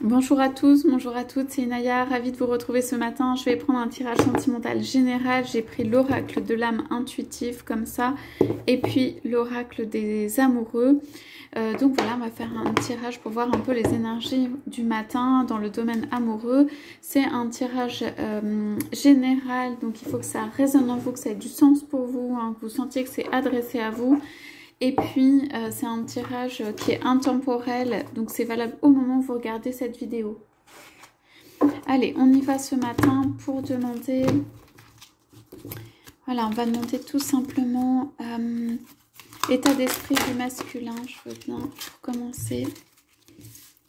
Bonjour à tous, bonjour à toutes, c'est Inaya, ravie de vous retrouver ce matin. Je vais prendre un tirage sentimental général. J'ai pris l'oracle de l'âme intuitive comme ça et puis l'oracle des amoureux. Donc voilà, on va faire un tirage pour voir un peu les énergies du matin dans le domaine amoureux. C'est un tirage général, donc il faut que ça résonne en vous, que ça ait du sens pour vous, hein, que vous sentiez que c'est adressé à vous. Et puis, c'est un tirage qui est intemporel, donc c'est valable au moment où vous regardez cette vidéo. Allez, on y va ce matin pour demander... Voilà, on va demander tout simplement état d'esprit du masculin, je veux bien, pour commencer.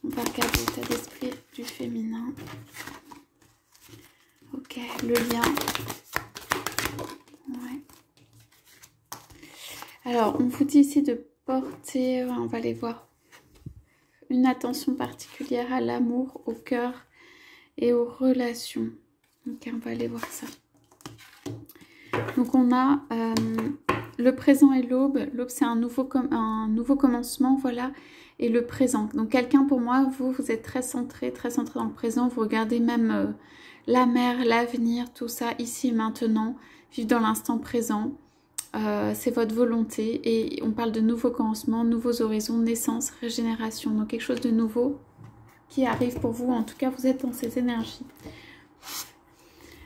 On va regarder l'état d'esprit du féminin. Ok, le lien. Ouais. Alors, on vous dit ici de porter, on va aller voir, une attention particulière à l'amour, au cœur et aux relations. Ok, on va aller voir ça. Donc, on a le présent et l'aube. L'aube, c'est un nouveau commencement, voilà, et le présent. Donc, quelqu'un, pour moi, vous êtes très centré dans le présent. Vous regardez même la mer, l'avenir, tout ça, ici et maintenant. Vivre dans l'instant présent. C'est votre volonté et on parle de nouveaux commencements, nouveaux horizons, naissance, régénération, donc quelque chose de nouveau qui arrive pour vous. En tout cas, vous êtes dans ces énergies.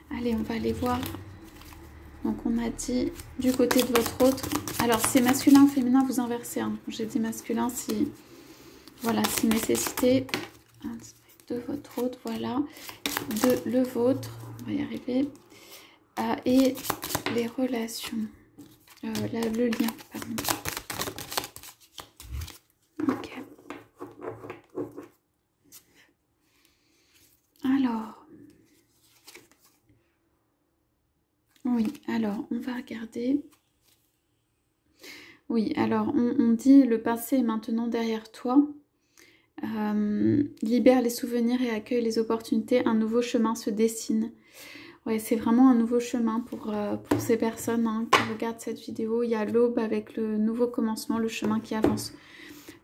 Allez, on va aller voir. Donc, on a dit du côté de votre autre. Alors, c'est masculin ou féminin, vous inversez. Hein. J'ai dit masculin si, voilà, si nécessité de votre autre, voilà, de le vôtre, on va y arriver, et les relations. Le lien, pardon. Ok. Alors. Oui, alors, on va regarder. Oui, alors, on dit le passé est maintenant derrière toi. Libère les souvenirs et accueille les opportunités. Un nouveau chemin se dessine. Ouais, c'est vraiment un nouveau chemin pour ces personnes hein, qui regardent cette vidéo. Il y a l'aube avec le nouveau commencement, le chemin qui avance.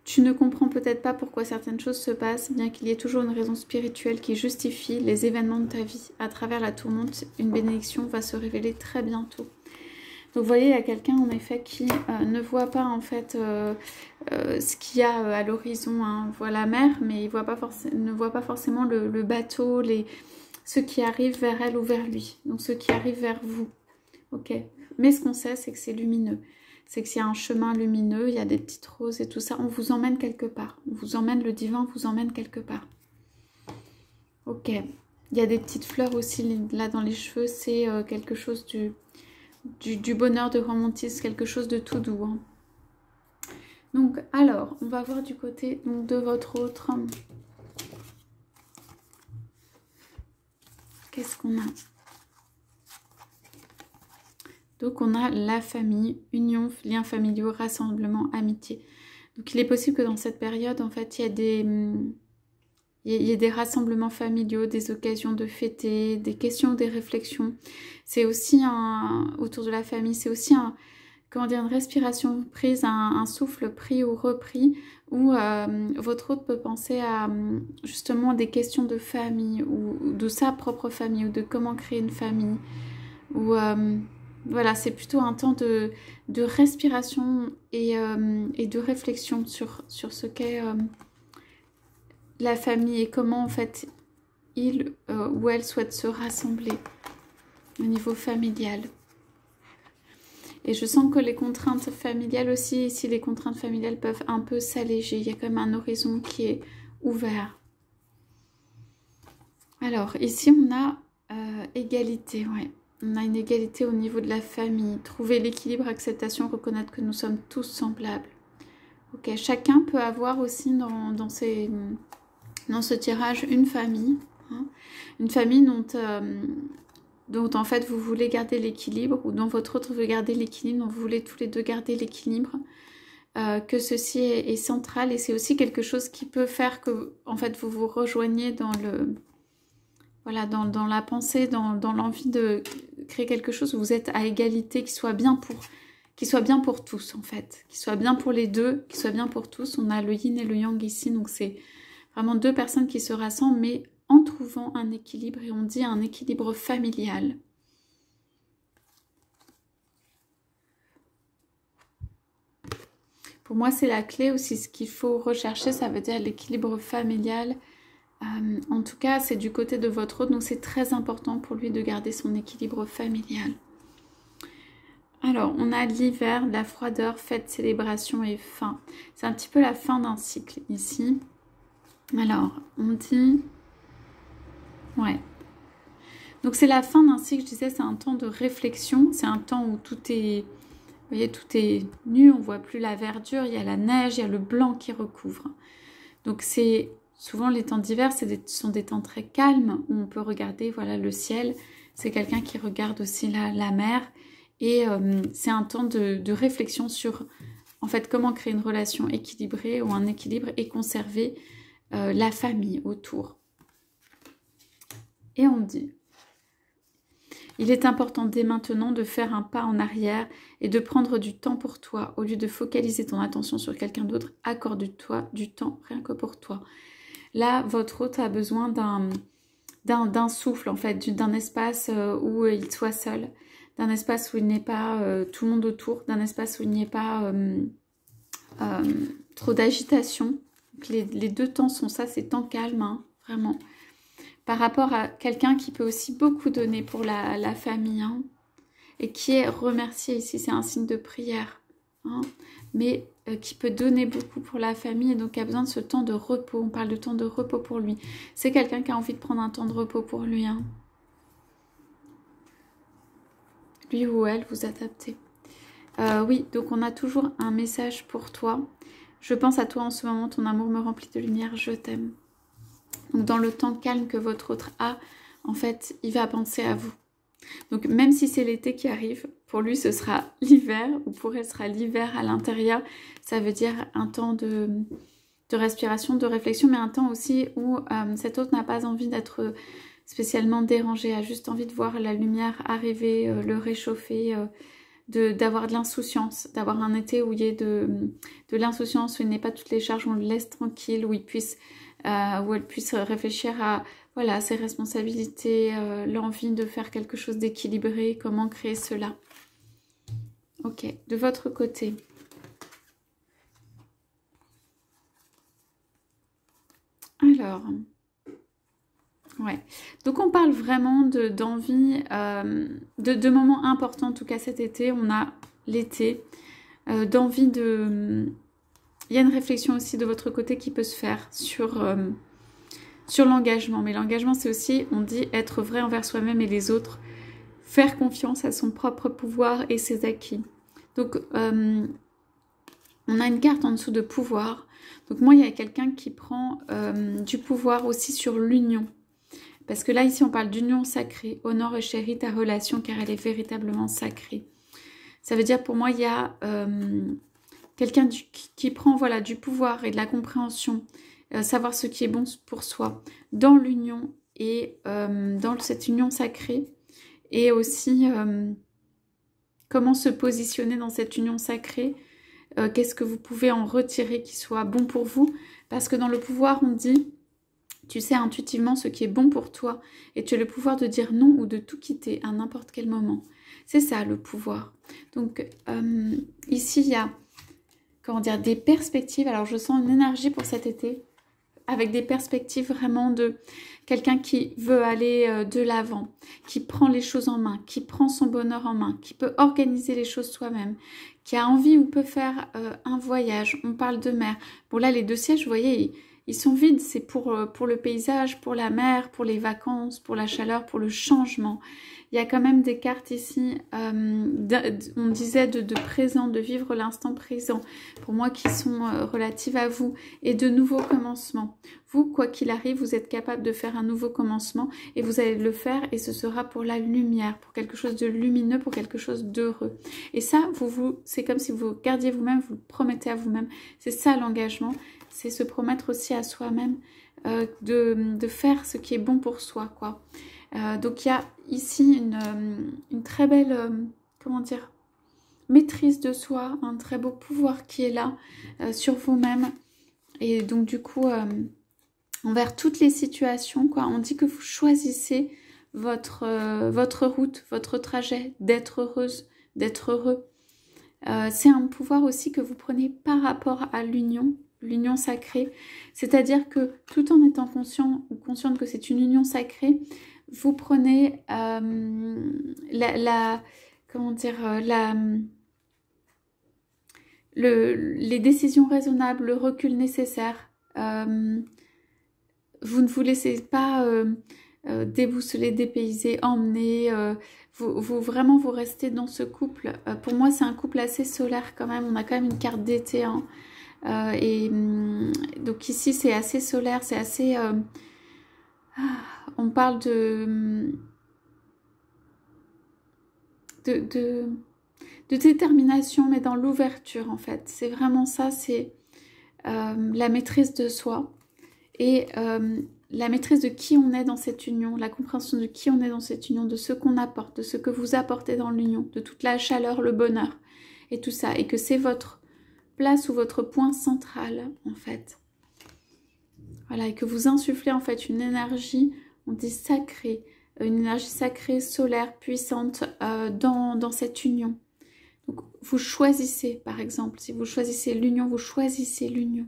Tu ne comprends peut-être pas pourquoi certaines choses se passent, bien qu'il y ait toujours une raison spirituelle qui justifie les événements de ta vie. À travers la tourmente, une bénédiction va se révéler très bientôt. Donc vous voyez, il y a quelqu'un en effet qui ne voit pas en fait ce qu'il y a à l'horizon. Hein. On voit la mer, mais il ne voit pas forcément le bateau, ceux qui arrivent vers elle ou vers lui, donc ceux qui arrivent vers vous, ok. Mais ce qu'on sait, c'est que c'est lumineux, c'est que s'il y a un chemin lumineux, il y a des petites roses et tout ça, on vous emmène quelque part, on vous emmène, le divin vous emmène quelque part, ok. Il y a des petites fleurs aussi là dans les cheveux, c'est quelque chose du bonheur, de romantisme, quelque chose de tout doux. Hein. Donc alors, on va voir du côté donc, de votre autre... Qu'est-ce qu'on a? Donc on a la famille, union, liens familiaux, rassemblement, amitié. Donc il est possible que dans cette période, en fait, il y ait des rassemblements familiaux, des occasions de fêter, des questions, des réflexions. C'est aussi autour de la famille, c'est aussi comment dire, une respiration prise, un souffle pris ou repris, où votre hôte peut penser à justement des questions de famille, ou de sa propre famille, ou de comment créer une famille, ou voilà, c'est plutôt un temps de respiration et de réflexion sur ce qu'est la famille et comment en fait il ou elle souhaite se rassembler au niveau familial. Et je sens que les contraintes familiales aussi, ici les contraintes familiales peuvent un peu s'alléger. Il y a quand même un horizon qui est ouvert. Alors ici on a égalité, ouais. On a une égalité au niveau de la famille. Trouver l'équilibre, acceptation, reconnaître que nous sommes tous semblables. Ok, chacun peut avoir aussi dans ce tirage une famille. Hein, une famille dont en fait vous voulez garder l'équilibre, ou dont votre autre veut garder l'équilibre, dont vous voulez tous les deux garder l'équilibre, que ceci est central, et c'est aussi quelque chose qui peut faire que en fait vous vous rejoignez dans dans la pensée, dans l'envie de créer quelque chose où vous êtes à égalité, qui soit bien pour tous en fait, qui soit bien pour les deux, qui soit bien pour tous. On a le yin et le yang ici, donc c'est Vraiment deux personnes qui se rassemblent, mais en trouvant un équilibre, et on dit un équilibre familial. Pour moi, c'est la clé aussi, ce qu'il faut rechercher, ça veut dire l'équilibre familial. En tout cas, c'est du côté de votre hôte, donc c'est très important pour lui de garder son équilibre familial. Alors, on a l'hiver, la froideur, fête, célébration et fin. C'est un petit peu la fin d'un cycle ici. Alors, on dit... Ouais. Donc, c'est la fin d'un cycle, je disais, c'est un temps de réflexion. C'est un temps où tout est... Vous voyez, tout est nu, on voit plus la verdure, il y a la neige, il y a le blanc qui recouvre. Donc, c'est... Souvent, les temps d'hiver, sont des temps très calmes, où on peut regarder, voilà, le ciel. C'est quelqu'un qui regarde aussi la mer. Et c'est un temps de réflexion sur, en fait, comment créer une relation équilibrée ou un équilibre et conserver la famille autour. Et on dit, il est important dès maintenant de faire un pas en arrière et de prendre du temps pour toi. Au lieu de focaliser ton attention sur quelqu'un d'autre, accorde-toi du temps rien que pour toi. Là, votre hôte a besoin d'un souffle, en fait, d'un espace où il soit seul, d'un espace où il n'est pas tout le monde autour, d'un espace où il n'y ait pas trop d'agitation. Les deux temps sont ça, c'est temps calme, hein, vraiment. Par rapport à quelqu'un qui peut aussi beaucoup donner pour la famille, hein, et qui est remercié ici, c'est un signe de prière, hein, mais qui peut donner beaucoup pour la famille et donc a besoin de ce temps de repos. On parle de temps de repos pour lui. C'est quelqu'un qui a envie de prendre un temps de repos pour lui. Hein. Lui ou elle, vous adaptez. Oui, donc on a toujours un message pour toi. Je pense à toi en ce moment, ton amour me remplit de lumière, je t'aime. Donc dans le temps calme que votre autre a, en fait, il va penser à vous. Donc même si c'est l'été qui arrive, pour lui ce sera l'hiver, ou pour elle ce sera l'hiver à l'intérieur. Ça veut dire un temps de respiration, de réflexion, mais un temps aussi où cet autre n'a pas envie d'être spécialement dérangé, a juste envie de voir la lumière arriver, le réchauffer, d'avoir de l'insouciance, d'avoir un été où il y ait de l'insouciance, où il n'ait pas toutes les charges, où on le laisse tranquille, où il puisse... où elle puisse réfléchir à voilà, ses responsabilités, l'envie de faire quelque chose d'équilibré, comment créer cela. Ok, de votre côté. Alors, ouais. Donc on parle vraiment d'envie, de moments importants, en tout cas cet été, on a l'été, d'envie de... Il y a une réflexion aussi de votre côté qui peut se faire sur l'engagement. Mais l'engagement, c'est aussi, on dit, être vrai envers soi-même et les autres. Faire confiance à son propre pouvoir et ses acquis. Donc, on a une carte en dessous de pouvoir. Donc moi, il y a quelqu'un qui prend du pouvoir aussi sur l'union. Parce que là, ici, on parle d'union sacrée. Honore et chéris ta relation car elle est véritablement sacrée. Ça veut dire, pour moi, il y a... quelqu'un qui prend voilà, du pouvoir et de la compréhension, savoir ce qui est bon pour soi, dans l'union et dans cette union sacrée, et aussi comment se positionner dans cette union sacrée, qu'est-ce que vous pouvez en retirer qui soit bon pour vous, parce que dans le pouvoir, on dit, tu sais intuitivement ce qui est bon pour toi, et tu as le pouvoir de dire non ou de tout quitter à n'importe quel moment. C'est ça, le pouvoir. Donc, ici, il y a... comment dire, des perspectives. Alors, je sens une énergie pour cet été, avec des perspectives vraiment de quelqu'un qui veut aller de l'avant, qui prend les choses en main, qui prend son bonheur en main, qui peut organiser les choses soi-même, qui a envie ou peut faire un voyage. On parle de mer. Bon, là, les deux sièges, vous voyez, ils sont vides. C'est pour le paysage, pour la mer, pour les vacances, pour la chaleur, pour le changement. Il y a quand même des cartes ici, on disait de présent, de vivre l'instant présent, pour moi qui sont relatives à vous, et de nouveaux commencements. Vous, quoi qu'il arrive, vous êtes capable de faire un nouveau commencement, et vous allez le faire, et ce sera pour la lumière, pour quelque chose de lumineux, pour quelque chose d'heureux. Et ça, c'est comme si vous gardiez vous-même, vous le promettez à vous-même. C'est ça l'engagement, c'est se promettre aussi à soi-même de faire ce qui est bon pour soi, quoi. Donc il y a ici une très belle, comment dire, maîtrise de soi, un très beau pouvoir qui est là sur vous-même. Et donc du coup, envers toutes les situations, quoi. On dit que vous choisissez votre route, votre trajet, d'être heureuse, d'être heureux. C'est un pouvoir aussi que vous prenez par rapport à l'union sacrée. C'est-à-dire que tout en étant conscient ou consciente que c'est une union sacrée, vous prenez les décisions raisonnables, le recul nécessaire. Vous ne vous laissez pas déboussoler, dépayser, emmener. Vraiment, vous restez dans ce couple. Pour moi, c'est un couple assez solaire quand même. On a quand même une carte d'été. Hein. Donc ici, c'est assez solaire. C'est assez... on parle de détermination, mais dans l'ouverture, en fait. C'est vraiment ça. C'est la maîtrise de soi. Et la maîtrise de qui on est dans cette union, la compréhension de qui on est dans cette union, de ce qu'on apporte, de ce que vous apportez dans l'union, de toute la chaleur, le bonheur et tout ça. Et que c'est votre place ou votre point central, en fait. Voilà, et que vous insufflez, en fait, une énergie, on dit sacrée, une énergie sacrée, solaire, puissante dans cette union. Donc, vous choisissez, par exemple, si vous choisissez l'union, vous choisissez l'union.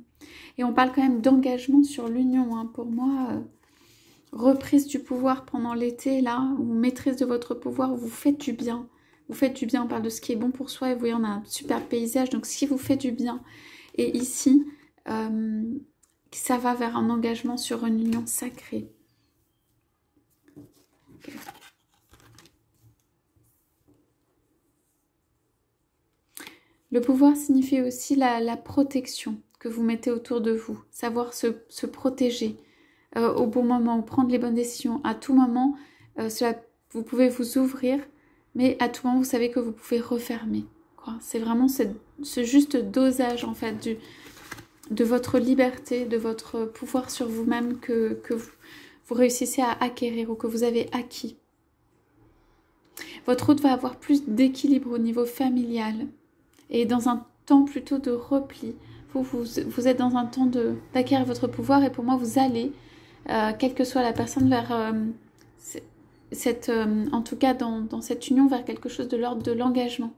Et on parle quand même d'engagement sur l'union. Hein. Pour moi, reprise du pouvoir pendant l'été, là, ou maîtrise de votre pouvoir, où vous faites du bien. Vous faites du bien, on parle de ce qui est bon pour soi. Et vous voyez, on a un super paysage, donc si vous faites du bien. Et ici, ça va vers un engagement sur une union sacrée. Okay. Le pouvoir signifie aussi la protection que vous mettez autour de vous, savoir se protéger au bon moment, ou prendre les bonnes décisions. À tout moment, vous pouvez vous ouvrir, mais à tout moment, vous savez que vous pouvez refermer. C'est vraiment ce juste dosage, en fait, de votre liberté, de votre pouvoir sur vous-même que vous réussissez à acquérir ou que vous avez acquis. Votre route va avoir plus d'équilibre au niveau familial et dans un temps plutôt de repli. Vous êtes dans un temps d'acquérir votre pouvoir et pour moi, vous allez, quelle que soit la personne, vers en tout cas dans cette union, vers quelque chose de l'ordre de l'engagement.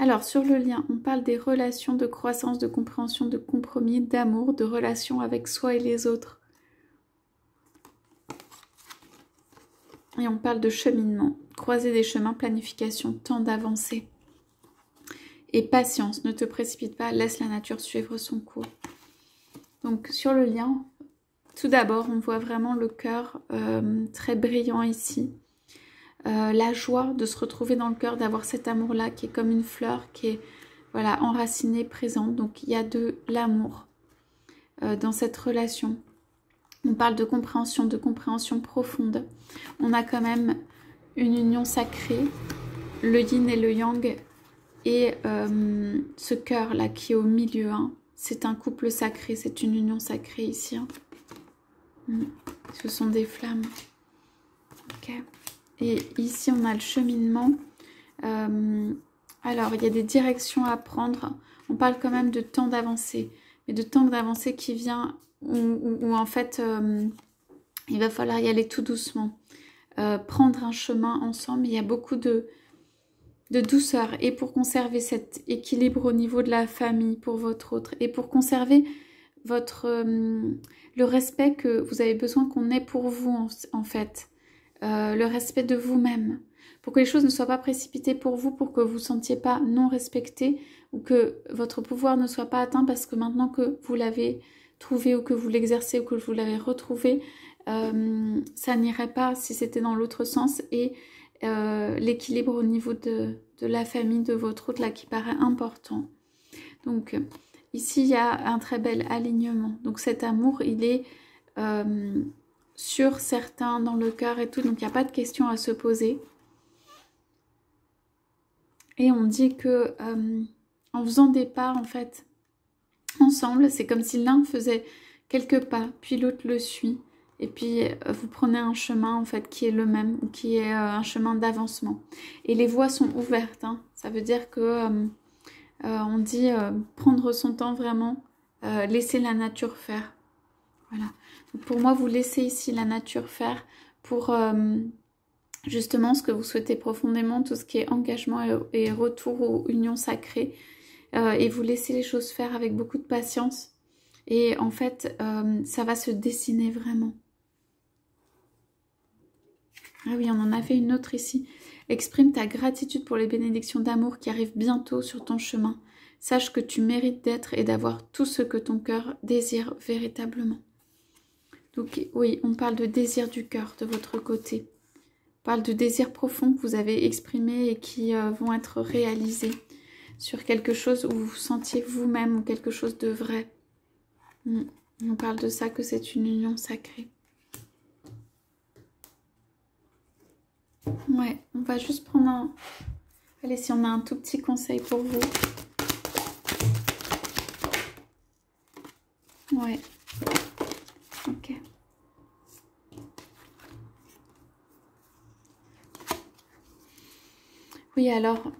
Alors, sur le lien, on parle des relations de croissance, de compréhension, de compromis, d'amour, de relations avec soi et les autres. Et on parle de cheminement, croiser des chemins, planification, temps d'avancer. Et patience, ne te précipite pas, laisse la nature suivre son cours. Donc sur le lien, tout d'abord, on voit vraiment le cœur très brillant ici. La joie de se retrouver dans le cœur, d'avoir cet amour-là qui est comme une fleur, qui est voilà, enracinée, présente. Donc il y a de l'amour dans cette relation. On parle de compréhension profonde. On a quand même une union sacrée, le yin et le yang, et ce cœur-là qui est au milieu. Hein. C'est un couple sacré, c'est une union sacrée ici. Hein. Ce sont des flammes. Ok. Et ici, on a le cheminement. Alors, il y a des directions à prendre. On parle quand même de temps d'avancée, mais de temps d'avancée qui vient où en fait, il va falloir y aller tout doucement. Prendre un chemin ensemble. Il y a beaucoup de douceur. Et pour conserver cet équilibre au niveau de la famille pour votre autre. Et pour conserver le respect que vous avez besoin qu'on ait pour vous, en fait. Le respect de vous-même. Pour que les choses ne soient pas précipitées pour vous, pour que vous ne sentiez pas non respecté ou que votre pouvoir ne soit pas atteint parce que maintenant que vous l'avez trouvé ou que vous l'exercez ou que vous l'avez retrouvé, ça n'irait pas si c'était dans l'autre sens et l'équilibre au niveau de la famille de votre autre là qui paraît important. Donc ici il y a un très bel alignement. Donc cet amour il est sur certains dans le cœur et tout, donc il n'y a pas de question à se poser. Et on dit que en faisant des pas en fait ensemble, c'est comme si l'un faisait quelques pas, puis l'autre le suit. Et puis vous prenez un chemin en fait qui est le même, ou qui est un chemin d'avancement. Et les voies sont ouvertes, hein. Ça veut dire que On dit prendre son temps vraiment, laisser la nature faire. Voilà. Donc pour moi, vous laissez ici la nature faire pour justement ce que vous souhaitez profondément, tout ce qui est engagement et retour aux unions sacrées. Et vous laissez les choses faire avec beaucoup de patience. Et en fait, ça va se dessiner vraiment. Ah oui, on en a fait une autre ici. Exprime ta gratitude pour les bénédictions d'amour qui arrivent bientôt sur ton chemin. Sache que tu mérites d'être et d'avoir tout ce que ton cœur désire véritablement. Donc oui, on parle de désir du cœur de votre côté. On parle de désirs profonds que vous avez exprimés et qui vont être réalisés sur quelque chose où vous vous sentiez vous-même ou quelque chose de vrai. On parle de ça, que c'est une union sacrée. Ouais, on va juste prendre un... Allez, si on a un tout petit conseil pour vous. Ouais. Ok. Oui, alors,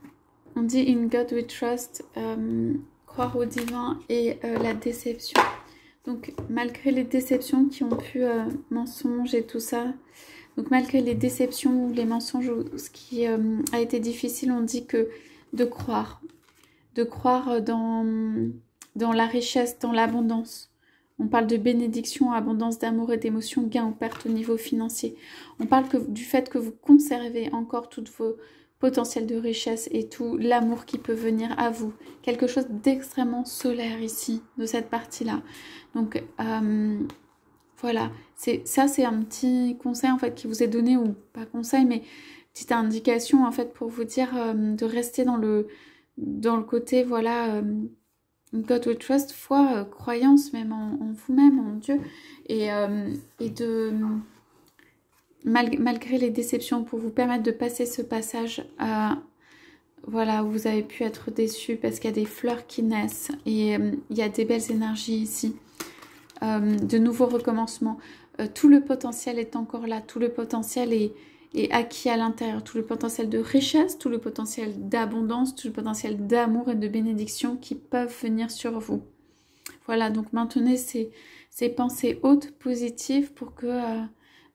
on dit in God we trust, croire au divin et la déception. Donc, malgré les déceptions qui ont pu, mensonges et tout ça, donc malgré les déceptions ou les mensonges, ce qui a été difficile, on dit que de croire dans la richesse, dans l'abondance. On parle de bénédiction, abondance d'amour et d'émotions, gain ou perte au niveau financier. On parle du fait que vous conservez encore toutes vos potentiels de richesse et tout l'amour qui peut venir à vous. Quelque chose d'extrêmement solaire ici, de cette partie-là. Donc, voilà, ça c'est un petit conseil en fait qui vous est donné, ou pas conseil, mais petite indication en fait pour vous dire de rester dans le côté, voilà, God we trust, foi, croyance même en vous-même, en Dieu, et de malgré les déceptions, pour vous permettre de passer ce passage voilà, où vous avez pu être déçus parce qu'il y a des fleurs qui naissent et il y a des belles énergies ici. De nouveaux recommencements. Tout le potentiel est encore là, tout le potentiel est acquis à l'intérieur, tout le potentiel de richesse, tout le potentiel d'abondance, tout le potentiel d'amour et de bénédiction qui peuvent venir sur vous. Voilà, donc maintenez ces pensées hautes, positives pour que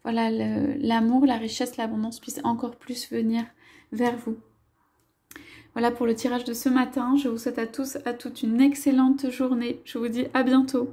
voilà, l'amour, la richesse, l'abondance puissent encore plus venir vers vous. Voilà pour le tirage de ce matin. Je vous souhaite à tous, à toutes une excellente journée. Je vous dis à bientôt.